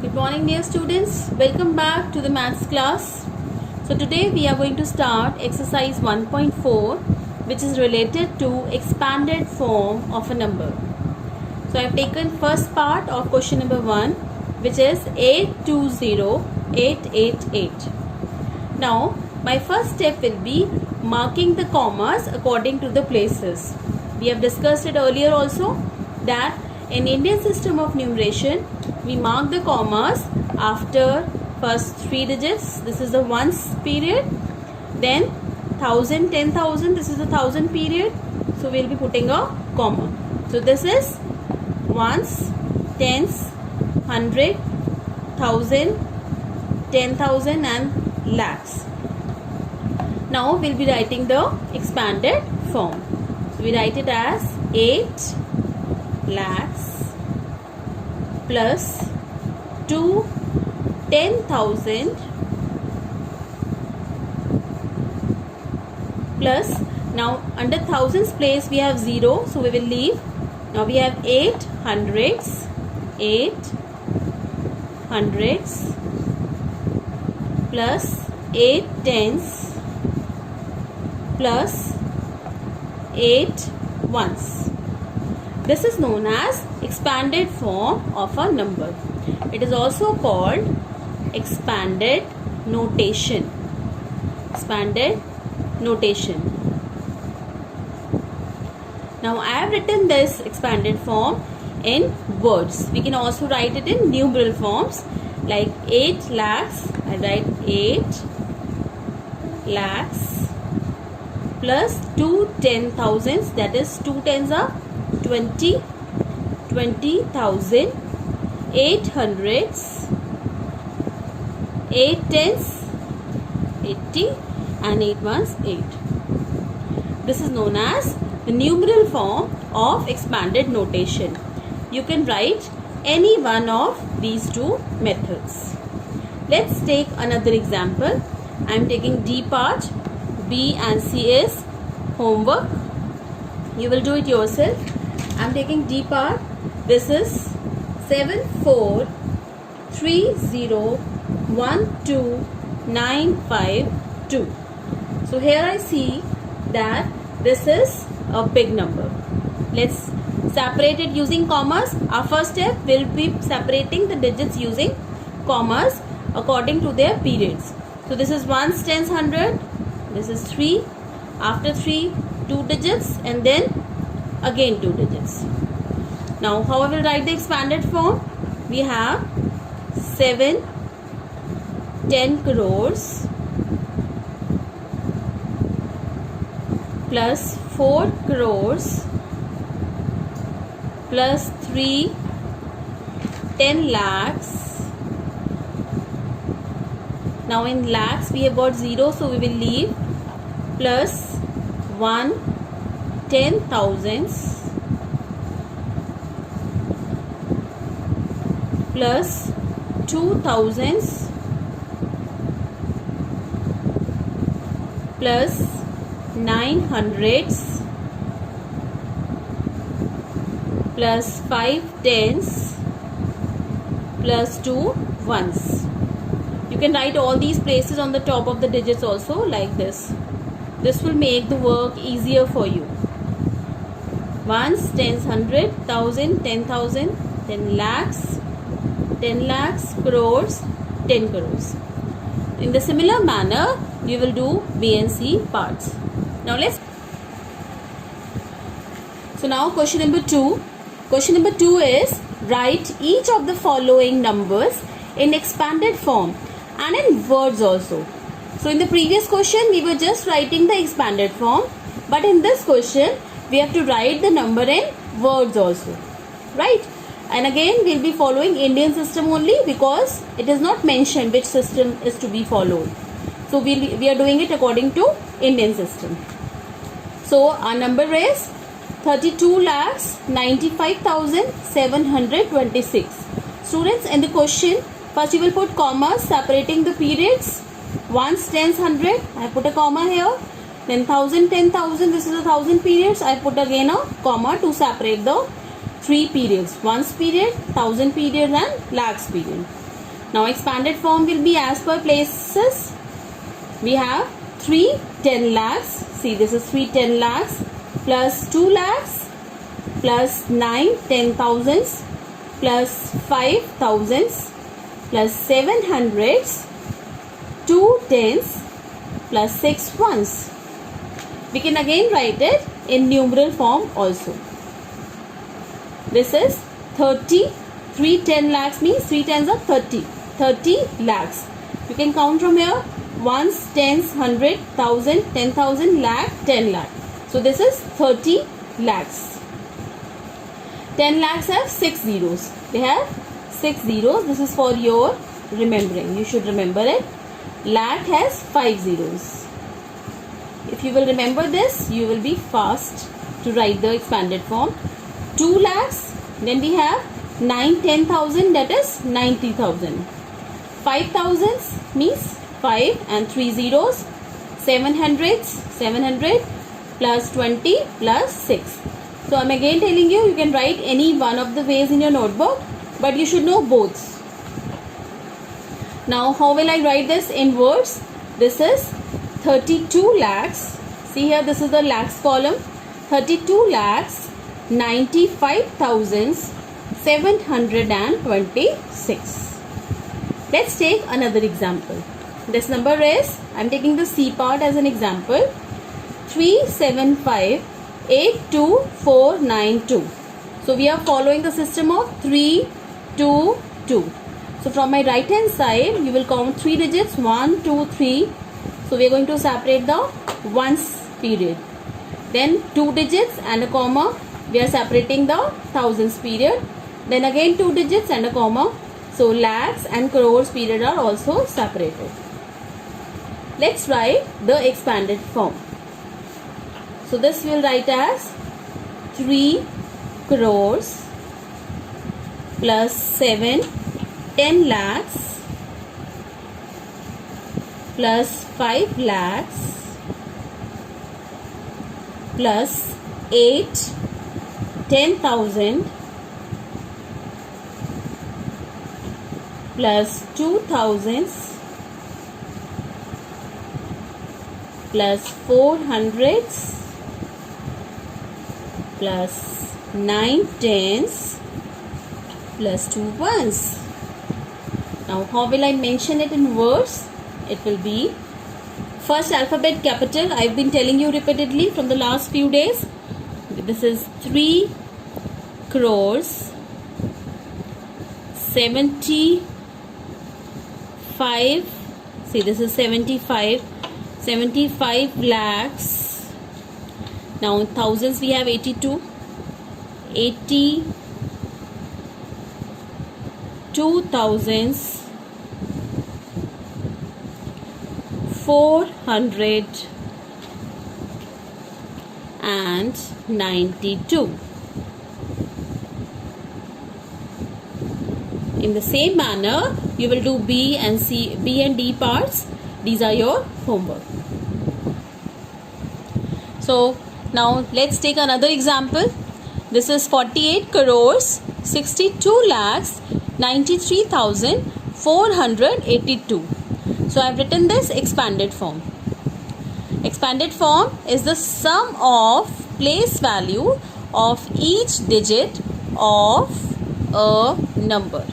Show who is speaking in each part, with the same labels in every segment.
Speaker 1: Good morning dear students, welcome back to the maths class. So today we are going to start exercise 1.4 which is related to expanded form of a number. So I have taken first part of question number 1 which is 820888. Now my first step will be marking the commas according to the places. We have discussed it earlier also that in Indian system of numeration, we mark the commas after first 3 digits. This is the ones period. Then 1000, 10,000. This is the thousand period. So we will be putting a comma. So this is ones, tens, 100, 1000, 10,000 and lakhs. Now we will be writing the expanded form. So we write it as 8 lakhs plus 2 10,000 plus, now under thousands place we have 0, so we will leave. Now we have 8 hundreds plus 8 tens plus 8 ones. This is known as expanded form of a number. It is also called expanded notation. Expanded notation. Now I have written this expanded form in words. We can also write it in numeral forms like 8 lakhs. I write 8 lakhs plus 2 10,000s, that is 2 tens are 20,000, 8 hundreds, 8 tens, 80 and 8 ones 8. This is known as the numeral form of expanded notation. You can write any one of these two methods. Let's take another example. I am taking D part. B and C is homework. You will do it yourself. I am taking D part. This is 743012952. So here I see that this is a big number. Let's separate it using commas. Our first step will be separating the digits using commas according to their periods. So this is ones, tens, 100. This is 3. After 3, 2 digits and then again 2 digits. Now how I will write the expanded form? We have 7 10 crores plus 4 crores plus 3 10 lakhs. Now in lakhs we have got 0, so we will leave, plus 1 10,000s plus 2,000s plus 900s plus 5 tens plus 2 ones. You can write all these places on the top of the digits also like this. This will make the work easier for you. Ones, tens, 100, 1000, 10,000, then lakhs, 10 lakhs, crores, 10 crores. In the similar manner, you will do B and C parts. Now now question number 2. Question number 2 is write each of the following numbers in expanded form and in words also. So in the previous question we were just writing the expanded form, but in this question we have to write the number in words also, right? And again we will be following Indian system only because it is not mentioned which system is to be followed. So we are doing it according to Indian system. So our number is 32,95,726. Students, in the question first you will put commas separating the periods. Ones, tens, 100. I put a comma here. Then 1000, 10,000. This is a 1000 periods. I put again a comma to separate the three periods: ones period, thousand period and lakhs period. Now expanded form will be as per places. We have 3 10 lakhs. See, this is 3 10 lakhs plus 2 lakhs plus 9 10 thousands plus 5 thousands plus 7 hundreds, 2 tens plus 6 ones. We can again write it in numeral form also. This is 30. 3 10 lakhs means 3 tens are 30. 30 lakhs. You can count from here. Ones, tens, 100, 1000, 10,000, lakh, 10 lakh. So this is 30 lakhs. 10 lakhs have 6 zeros. They have 6 zeros. This is for your remembering. You should remember it. Lakh has 5 zeros. If you will remember this, you will be fast to write the expanded form. 2 lakhs. Then we have 9 10,000, that is 90,000. 5,000 means 5 and 3 zeros. 700 plus 20 plus 6. So I am again telling you, you can write any one of the ways in your notebook, but you should know both. Now how will I write this in words? This is 32 lakhs. See here, this is the lakhs column. 32 lakhs 95,726. Let's take another example. This number is, I am taking the C part as an example, 375,82492. So we are following the system of 3, 2, 2. So from my right hand side, you will count 3 digits, 1, 2, 3. So we are going to separate the ones period. Then 2 digits and a comma. We are separating the thousands period. Then again 2 digits and a comma. So lakhs and crores period are also separated. Let's write the expanded form. So this we will write as 3 crores plus 7 10 lakhs plus 5 lakhs plus 8 10,000 plus 2,000 plus 400 plus 9 tens plus 2 ones. Now how will I mention it in words? It will be first alphabet capital. I have been telling you repeatedly from the last few days. This is 3 crores 75. See, this is 75 lakhs. Now thousands we have 82 thousands 492. In the same manner, you will do B and D parts. These are your homework. So now let's take another example. This is 48 crores 62 lakhs 93,482. So I have written this expanded form. Expanded form is the sum of place value of each digit of a number.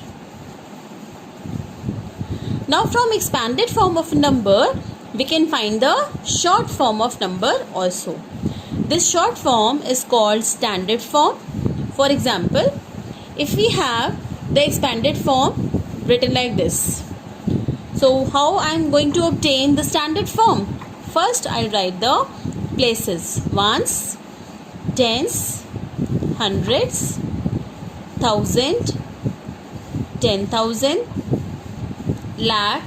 Speaker 1: Now from expanded form of number, we can find the short form of number also. This short form is called standard form. For example, if we have the expanded form written like this. So how I am going to obtain the standard form? First I will write the places. Ones, tens, hundreds, thousand, 10,000, lakh,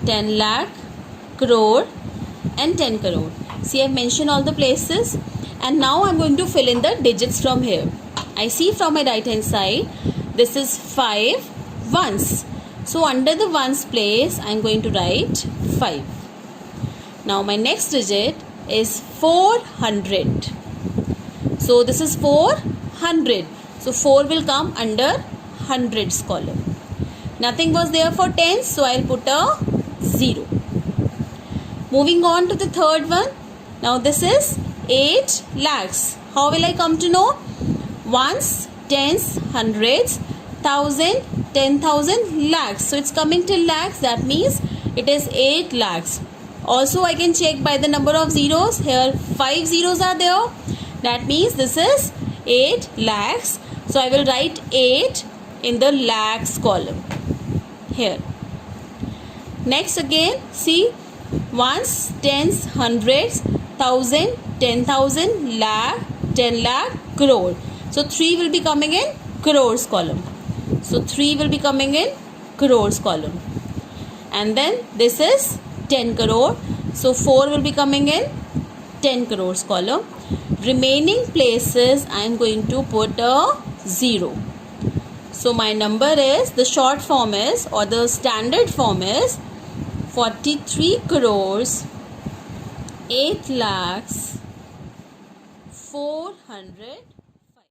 Speaker 1: 10 lakh, crore and 10 crore. See, I have mentioned all the places, and now I am going to fill in the digits from here. I see from my right hand side, this is 5 ones. So under the ones place, I am going to write 5. Now my next digit is 400. So this is 400. So 4 will come under hundreds column. Nothing was there for tens, so I'll put a 0. Moving on to the third one. Now this is 8 lakhs. How will I come to know? Ones, tens, hundreds, thousand, 10,000, lakhs. So it's coming to lakhs. That means it is 8 lakhs. Also I can check by the number of zeros. Here 5 zeros are there. That means this is 8 lakhs. So I will write 8 in the lakhs column. Here. Next again, see, ones, tens, hundreds, thousand, 10,000, lakh, 10 lakh, crore. So 3 will be coming in crores column. So 3 will be coming in crores column. And then this is 10 crore. So 4 will be coming in 10 crores column. Remaining places I am going to put a 0. So my number is, the short form is, or the standard form is 43 crores 8 lakhs 400